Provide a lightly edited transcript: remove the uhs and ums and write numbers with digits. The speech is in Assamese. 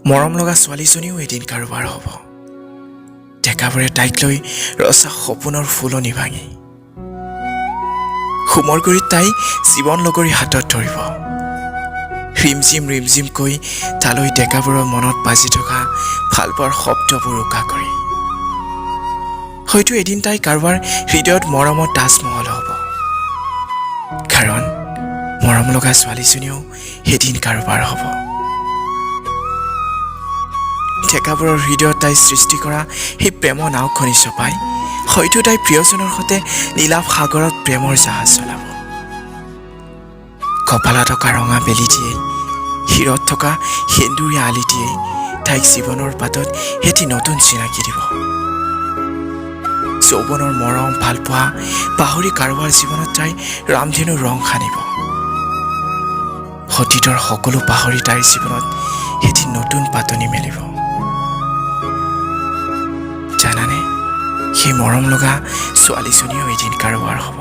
মৰম লগা ছোৱালীজনীও এদিন কাৰোবাৰ হ'ব। ডেকাবোৰে তাইক লৈ ৰচা সপোনৰ ফুলনি ভাঙি সুমৰ গুৰিত তাই জীৱন লগৰী হাতত ধৰিব। ৰিমঝিমকৈ তালৈ ডেকাবোৰৰ মনত বাজি থকা ভালপোৱাৰ শব্দবোৰ উকা কৰি হয়তো এদিন তাই কাৰোবাৰ হৃদয়ত মৰমৰ তাজমহল হ'ব। কাৰণ মৰম লগা ছোৱালীজনীও এদিন কাৰোবাৰ হ'ব। ডেকাবোৰৰ হৃদয়ত তাই সৃষ্টি কৰা সেই প্ৰেমৰ নাওখনি চপাই হয়তো তাই প্ৰিয়জনৰ সৈতে নীলাভ সাগৰত প্ৰেমৰ জাহাজ চলাব। কপালত থকা ৰঙা বেলি দিয়েই, শিৰত থকা সেন্দুৰীয়া আলি দিয়েই তাইক জীৱনৰ পাতত এটি নতুন চিনাকি দিব। যৌৱনৰ মৰম ভালপোৱা পাহৰি কাৰোবাৰ জীৱনত তাই ৰামধেনুৰ ৰং সানিব। অতীতৰ সকলো পাহৰি তাইৰ জীৱনত এটি নতুন পাতনি মেলিব। জানানে, সেই মৰম লগা ছোৱালীজনীও এদিন কাৰোবাৰ হ'ব।